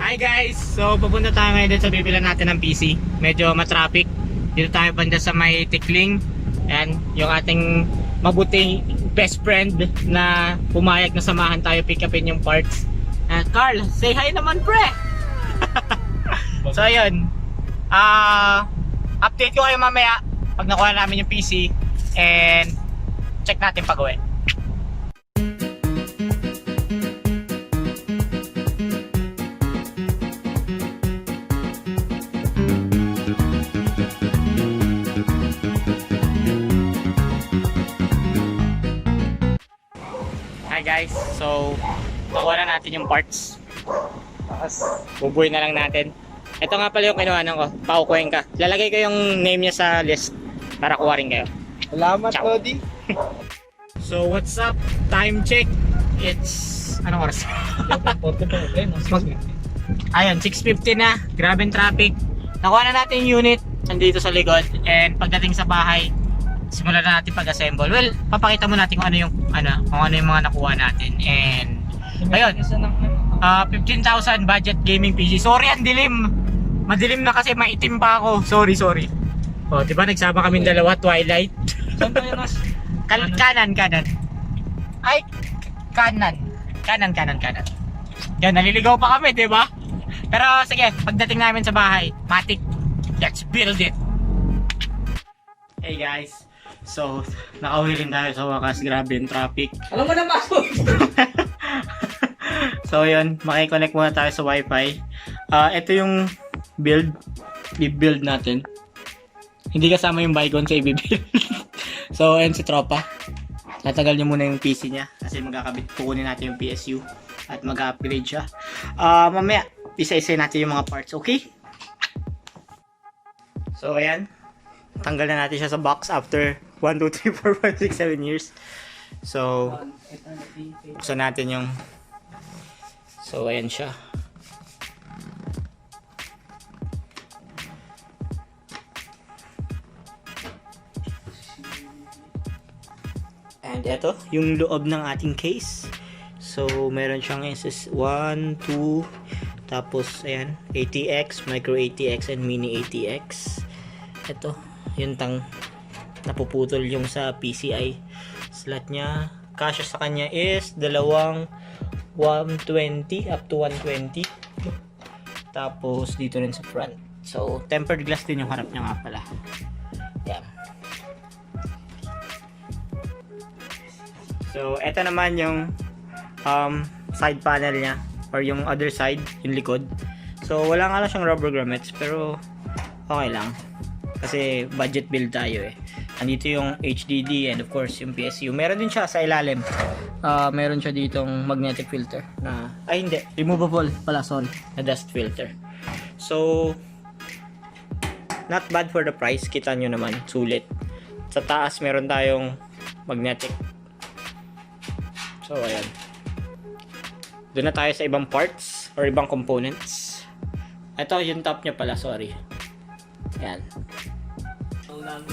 Hi guys! So pupunta tayo ngayon sa bibilan natin ng PC. Medyo matraffic. Dito tayo banda sa may Tikling. And yung ating mabuting best friend na pumayag na samahan tayo pick upin yung parts. Carl, say hi naman pre! So ayun. Update ko kayo mamaya pag nakuha namin yung PC. And check natin pag-uwi. Hi guys, so nakuha na natin yung parts. Tapos bubuhay na lang natin. Ito nga pala yung kinuha ko, paukuhin ka. Lalagay ko yung name niya sa list para kuha rin kayo. Salamat, Ciao. Cody. So what's up? Time check. It's anong oras? Ayun, 6:50 na. Grabe yung traffic. Nakuha na natin yung unit nandito sa likod. And pagdating sa bahay, simulan na natin pag-assemble. Well, papakita mo natin kung ano yung mga nakuha natin. And ayun, 15,000 budget gaming PC. Sorry, ang dilim. Madilim na kasi maitim pa ako. Sorry. Oh, 'di ba nagsama kaming dalawa, Twilight. Saan tayo nas? Kanan. Ay, kanan. Yan, naliligaw pa kami, 'di ba? Pero sige, pagdating namin sa bahay, matik. Let's build it. Hey guys. So, nakauwi rin tayo sa wakas. Grabe yung traffic. Alam mo na password. So yun, makikonnect muna tayo sa wifi. Ito yung i-build natin. Hindi kasama yung Baygon sa i-build. So ayun si tropa. Tatagal niya muna yung PC niya kasi kukunin natin yung PSU at mag-upgrade siya. Mamaya, isa-isa natin yung mga parts, okay? So ayan, tanggal na natin siya sa box after 1, 2, 3, 4, 5, 6, 7 years. So, buksan natin yung... So, ayan siya. And ito, yung loob ng ating case. So, meron siyang SS1, 2, tapos, ayan, ATX, Micro ATX, and Mini ATX. Ito, yung napuputol yung sa PCI slot niya. Kasya sa kanya is dalawang 120 up to 120. Tapos dito rin sa front. So tempered glass din yung harap niya nga pala. Yan. So eto naman yung side panel niya or yung other side, yung likod. So wala nga lang siyang rubber grommets pero okay lang. Kasi budget build tayo eh. Andito yung HDD and of course yung PSU. Meron din siya sa ilalim. Meron siya ditong magnetic filter na, ay hindi, removable pala, sorry, na dust filter. So, not bad for the price. Kita nyo naman, sulit. Sa taas meron tayong magnetic. So, ayan. Doon na tayo sa ibang parts or ibang components. Ito yung top nya pala, sorry. Ayan.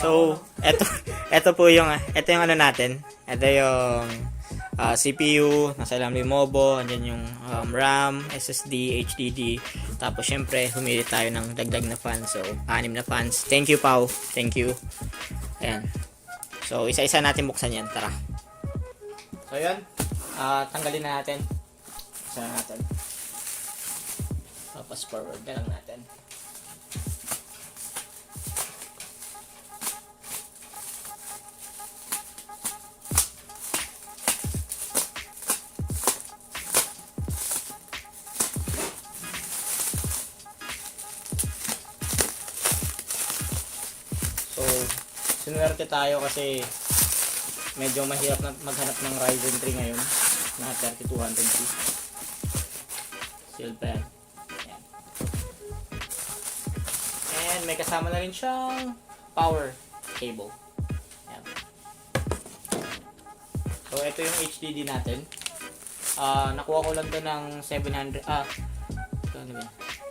So, ito po yung ano natin. Ito yung CPU, nasa ilalim yung MoBo, andyan yung RAM, SSD, HDD. Tapos syempre, humili tayo ng dagdag na fans. So, 6 na fans. Thank you, Pao. Thank you. Ayan. So, isa-isa natin buksan yan. Tara. So, yun. Tanggalin na natin. Isa na natin. Tapos forward na lang natin. So, sinuwerte tayo kasi medyo mahirap na maghanap ng Ryzen 3 ngayon na 3200G. Silver. Ayan. And may kasama na rin siyang power cable. Ayan. So, ito yung HDD natin. Nakuha ko lang to ng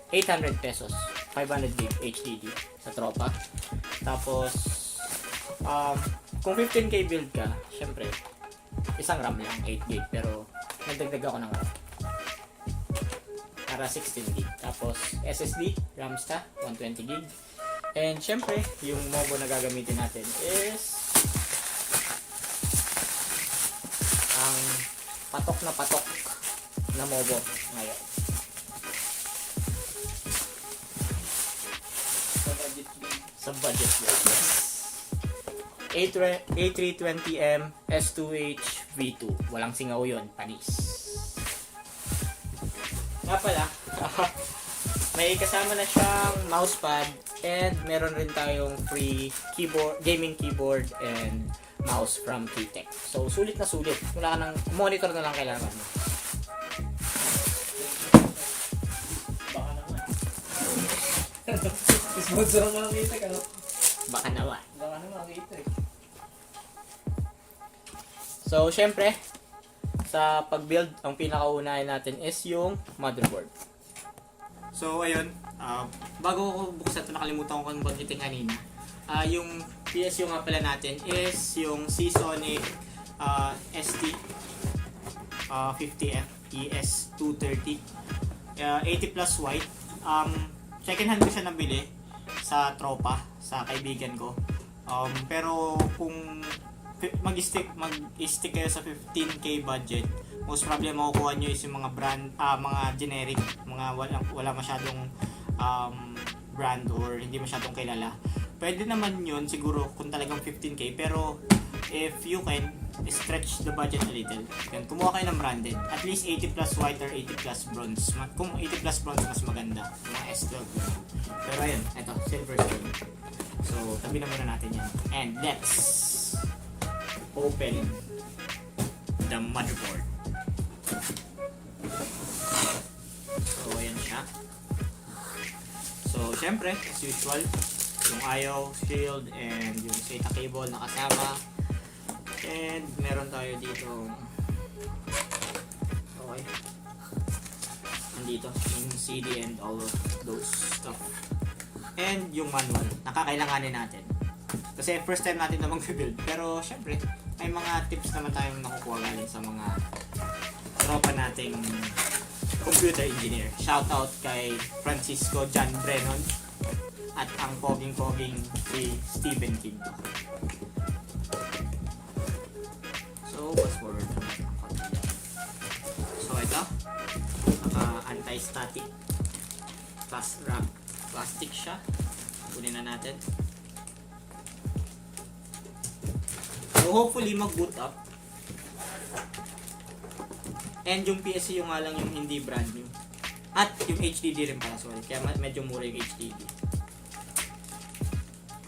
800 pesos. 500 GB HDD sa tropa. Tapos kung 15k build ka, syempre isang RAM lang, 8 GB, pero nagdagdag ako ng RAM. para 16GB. Tapos SSD, Ramsta, 120GB. And syempre, yung MoBo na gagamitin natin is ang patok na MoBo ngayon. Sa budget build. A320M S2H-V2. Walang singaw yun, panis. Nga pala, may kasama na siyang mousepad and meron rin tayong free keyboard, gaming keyboard and mouse from Kitech. So, sulit na sulit. Wala ka ng monitor na lang kailangan mo. Baka naman. Sponsor ang mga Kitech, ano? Baka naman. Baka naman Kitech. So, syempre, sa pag-build, ang pinakaunahin natin is yung motherboard. So, ayun. Bago ko buksan ito, nakalimutan ko kung banggitin kanina. Yung PSU nga pala natin is yung Sonic ST50F-ES2330. 80 plus white. Second hand ko siya nabili sa tropa, sa kaibigan ko. Pero kung mag-stick kayo sa 15k budget, most probably makukuha nyo is yung mga brand, mga generic, mga wala masyadong brand or hindi masyadong kilala. Pwede naman yun siguro kung talagang 15k, pero if you can stretch the budget a little, yan, kumuha kayo ng branded, at least 80 plus white or 80 plus bronze. Kung 80 plus bronze mas maganda, mga S12. Pero ayun, ito, SilverStone. So tabi na muna natin yan, and let's open the motherboard. So ayan siya. So syempre, as usual, yung IO, shield, and yung SATA cable na kasama. And meron tayo dito, okay, nandito yung CD and all of those stuff. And yung manual, nakakailanganin natin. Kasi first time natin na mag-build. Pero syempre, may mga tips naman tayong nakukuha galing sa mga tropa nating computer engineer. Shoutout kay Francisco John Brennan at ang poging-poging si Steven King. So, fast forward naman. So, ito. Anti-static plus wrap. Plastic siya. Kunin na natin. So, hopefully mag-boot up. And yung PSU nga lang yung hindi brand new. At yung HDD rin pala, sorry. Kaya medyo mura yung HDD.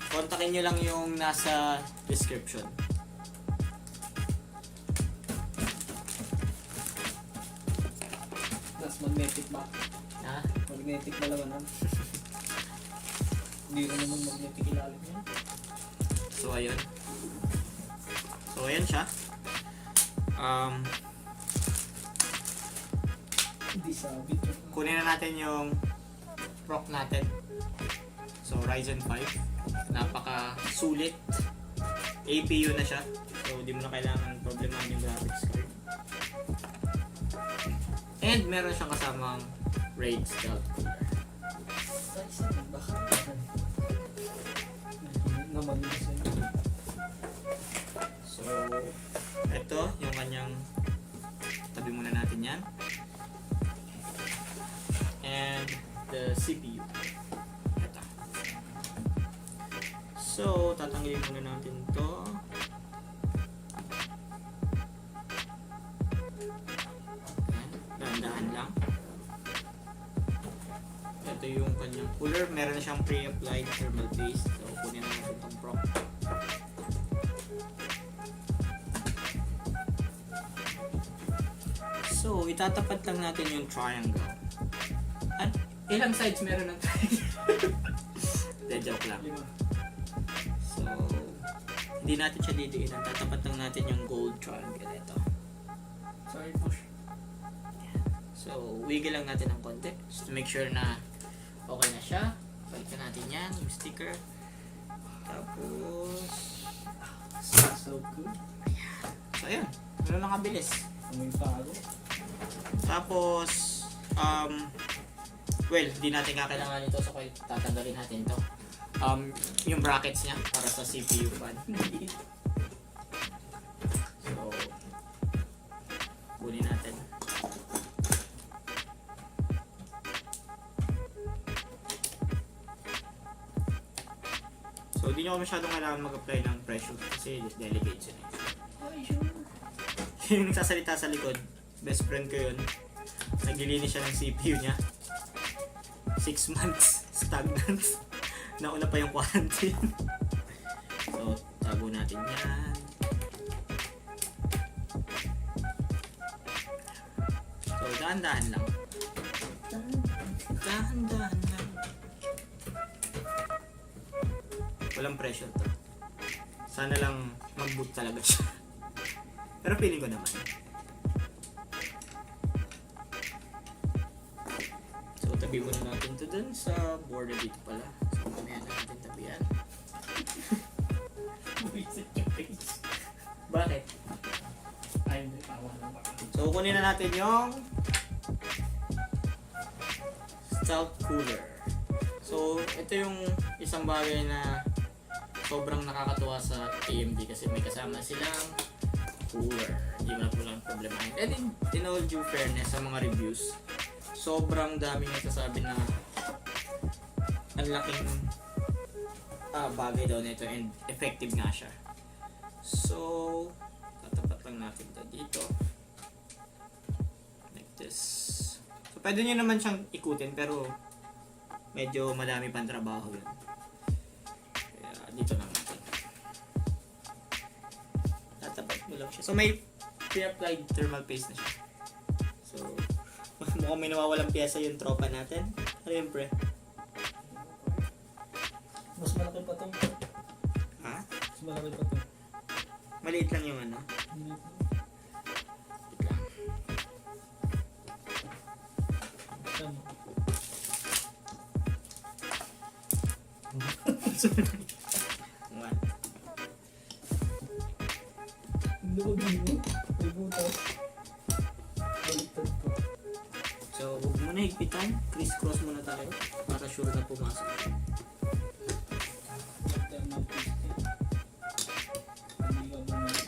Kontakin nyo lang yung nasa description. Nas magnetic ba? Ha? Magnetic na laman. Hindi rin naman magnetic ilalim yan. So, ayun. So, ayan siya. Hindi sabit yun. Kunin na natin yung proc natin. So, Ryzen 5. Napaka sulit. APU na siya. So, di mo na kailangan problemahin yung graphics card. And meron siyang kasamang RAID stealth cooler. Baka naman yun sa'yo. So, ito yung kanyang, tabi muna natin yan. And the CPU. Ito. So, tatanggalin muna natin to. Dahan-dahan lang. Ito yung kanyang cooler. Meron na siyang pre-applied thermal paste. So, kunin na natin itong proc. So, itatapat lang natin yung triangle. At ilang sides meron ng triangle? De, joke lang. 5. So, hindi natin siya didiinan. Tatapat lang natin yung gold triangle. Ito. Sorry, push. So, wiggle lang natin ng konti. Just to make sure na okay na siya. Balikan natin yan, yung sticker. Tapos, So good. so ayan. Ano lang kabilis. May pago. Tapos, well, hindi natin kakailangan ito, so tatanggalin natin ito. Yung brackets niya para sa CPU fan. So, kunin natin. So, hindi nyo masyadong kailangan mag-apply ng pressure kasi delicate siya. Yung nagsasalita sa likod, best friend ko yun. Naglilinis siya ng CPU niya. 6 months stagnant. Nauna pa yung quarantine. So, tago natin yan. So, dahan-dahan lang. Dahan-dahan lang. Walang pressure to. Sana lang mag-boot talaga siya. Pero feeling ko naman. So, tabi muna natin to dun sa border dito pala. So, mamaya natin tabihan. Bakit? Ay, hindi. Tawa lang baka. So, kunin na natin yung stealth cooler. So, ito yung isang bagay na sobrang nakakatuwa sa AMD kasi may kasama silang cooler. Hindi mo na po lang problemahin. And in all due fairness sa mga reviews, sobrang daming nagsasabi na ang laking bagay daw nito and effective nga siya. So, tatapat lang natin ito dito. Like this. So, pwede nyo naman siyang ikutin pero medyo madami pang trabaho yun. Kaya dito lang natin. Tatapat mo lang siya. So, may pre-applied thermal paste na siya. So, mukhang may nawawalang pyesa yung tropa natin. Ano yun, pre? Mas malaki pa to. Ha? Mas malaki pa to. Maliit lang yung ano. Wait lang. Tama. One. Hindi ko dito. May butas. Baliktad ko. So, huwag muna higpitan. Criss-cross muna tayo para sure na pumasok. Thermal paste. Hindi ka bumalik.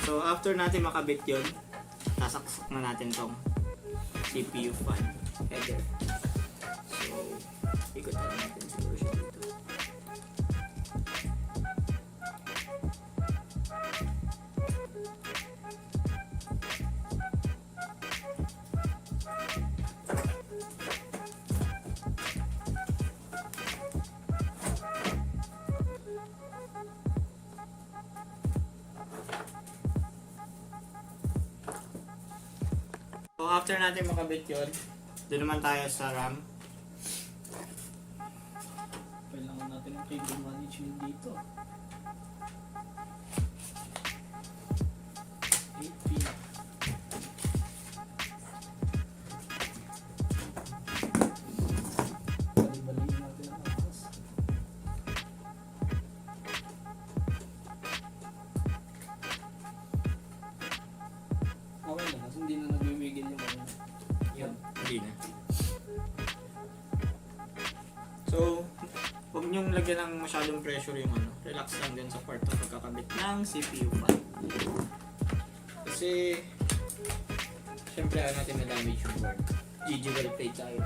So, after natin makabit yun, sasaksak na natin tong CPU fan header. So, ikot na natin siguro siya dito. So, after natin makabit yun, doon naman tayo sa RAM. Kailangan natin ng cable management dito. 8 pin. Bali-baliin natin ang atas. Okay na, kasi hindi na nagmimigil yung ano. Yun, hindi na. So, huwag niyong lagyan ng masyadong pressure yung ano. Relax lang din sa part ng pagkakabit ng CPU fan. Kasi, syempre ayaw natin na-damage yung board. Gigabyte plate tayo.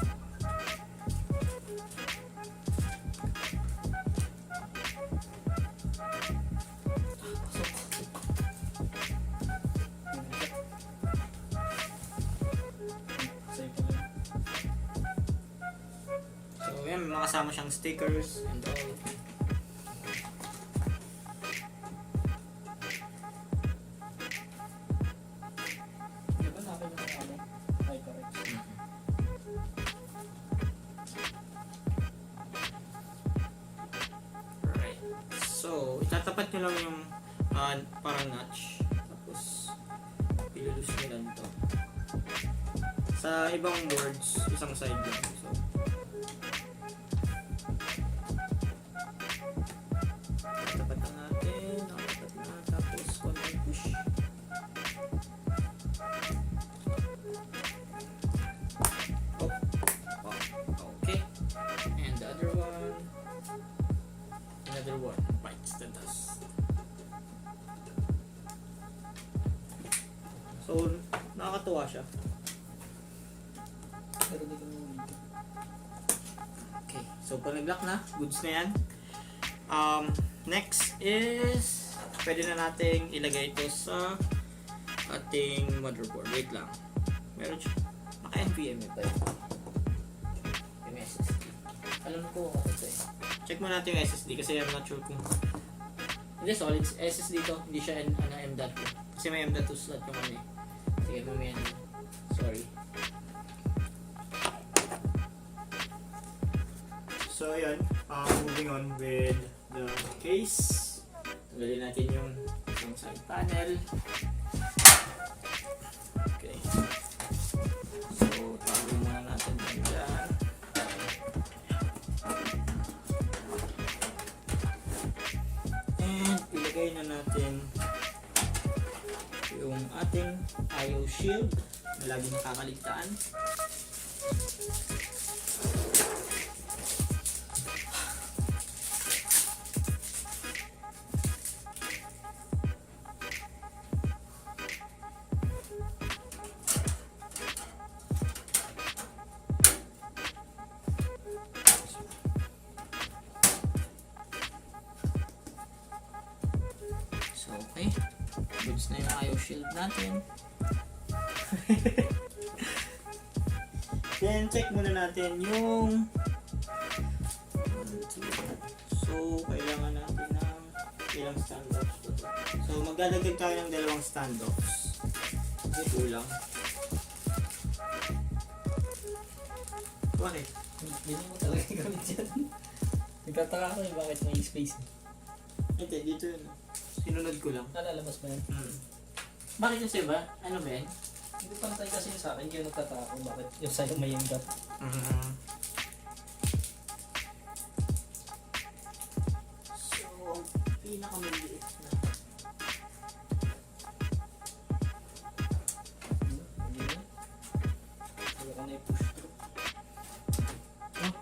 So, yan, may makasama siyang stickers and all. Diba nakin yung ano? HyperX. Alright. So, itatapat tapat nyo lang yung parang notch. Tapos, ilulus nyo lang to. Sa ibang boards, isang side lang. So, tapat na natin. Nakatapat na. Tapos, konting push. Okay. And the other one. Another one bites the dust. So, nakakatuwa siya. Okay, so pag nag-lock na, goods na yan. Next is, pwede na nating ilagay ito sa ating motherboard. Wait lang. Meron siya. Naka-NVMe pa yun. Yung SSD. Alam ko ano ito eh. Check mo natin yung SSD kasi I'm not sure kung... Hindi, solid SSD to. Hindi siya M.2. Kasi may M.2 slot yung ano eh. Sige, mamaya na. Sorry. So, ayan. Moving on with the case. Tanggalin natin yung isang side panel. Okay. So, tago muna natin dyan. And, ilagay na natin yung ating IO shield na lagi nakakaligtaan. Okay, goods na yung IO shield natin. Then check muna natin yung so kailangan natin ng ilang standoffs. So magdadagdag tayo ng 2 standoffs. Hindi kulang. Bakit? Hindi mo talaga gamit yan. Nagtataka ako yung bakit may space. Hindi, dito yun. Sinunod ko lang. Nalalabas ba yan? Bakit kasi ba? Ano ba yan? Hindi pa natay kasi sa akin, kaya nagtataka ako bakit yung sa'yo may yung gap. So, pinakamaliit na. Hindi na. Wala ka na i-push through.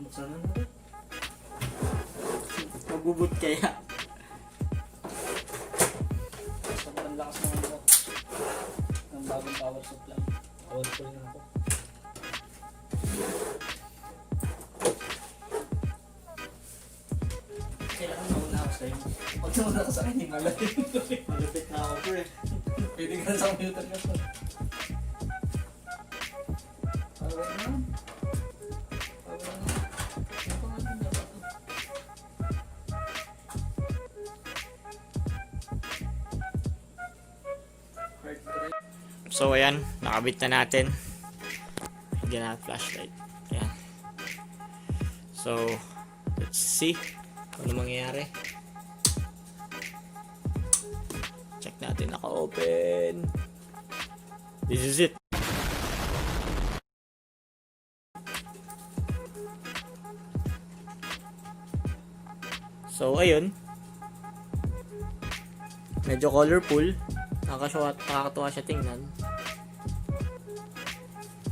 Buksan na natin. Magbubut kaya. Sobrang lakas naman ako. Ang bagong power supply. Power ko rin ako. Kailangan mauna ako sa'yo. Huwag naman ako sa akin, hindi malapit. Malapit na ako pre. Pwede ka na sa computer ka pa. Power na. Power na. Ano pa nga din dapat ito? Hard drive. So ayan, nakabit na natin. Higyan na flashlight. Ayan. So, let's see kung ano mangyayari. Check natin, naka-open. This is it. So ayun. Medyo colorful. Nakakatuwa siya tingnan.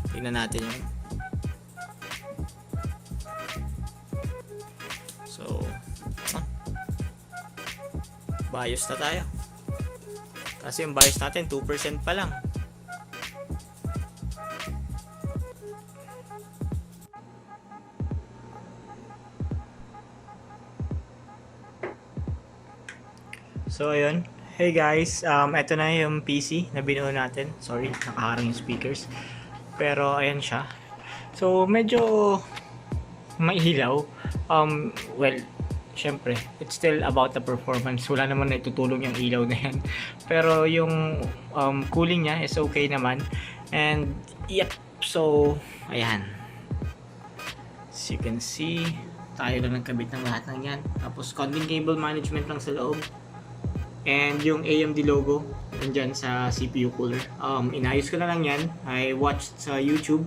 Tingnan natin yun. So, bias na tayo. Kasi yung bias natin 2% pa lang. So ayun. Hey guys, eto na yung PC na binuo natin. Sorry, nakaharang yung speakers. Pero ayan siya. So medyo mailaw. Well, syempre, it's still about the performance. Wala naman na itutulong yung ilaw na yan. Pero yung cooling niya is okay naman. And yep, so ayan. As you can see, tayo lang nagkabit ng lahat ng yan. Tapos content cable management lang sa loob. And yung AMD logo, nandyan sa CPU cooler. Inayos ko na lang yan. I watched sa YouTube.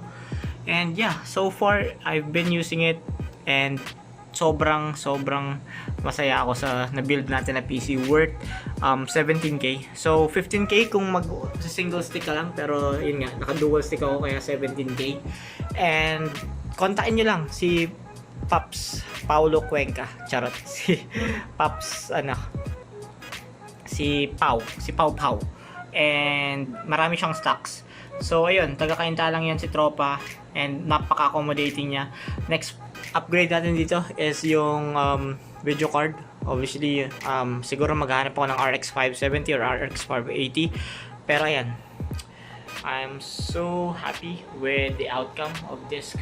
And yeah, so far, I've been using it. And sobrang masaya ako sa na-build natin na PC worth 17k. So 15k kung sa single stick ka lang, pero yun nga, naka-dual stick ako kaya 17k. And kontakin nyo lang si Paps Paulo Cuenca, charot. Si Paps si Pau. And marami siyang stocks. So ayun, taga-kainta lang yan si tropa and napaka-accommodating niya. Next upgrade natin dito is yung video card. Obviously, siguro maghahanap ako ng RX 570 or RX 580. Pero ayan, I'm so happy with the outcome of this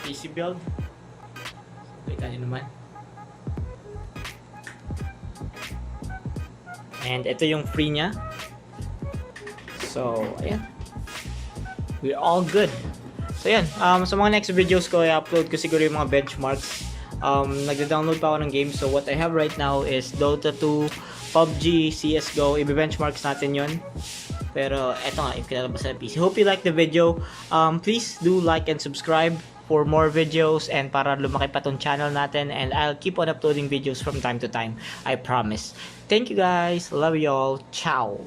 PC build. Kita nyo naman. And ito yung free niya. So, ayan. We're all good. So yan, sa mga next videos ko, i-upload ko siguro yung mga benchmarks. Nagda-download pa ako ng games. So what I have right now is Dota 2, PUBG, CSGO. I-benchmarks natin yon. Pero eto nga, if kinalabas sa PC. Hope you like the video. Please do like and subscribe for more videos and para lumaki pa tong channel natin. And I'll keep on uploading videos from time to time. I promise. Thank you guys. Love you all. Ciao.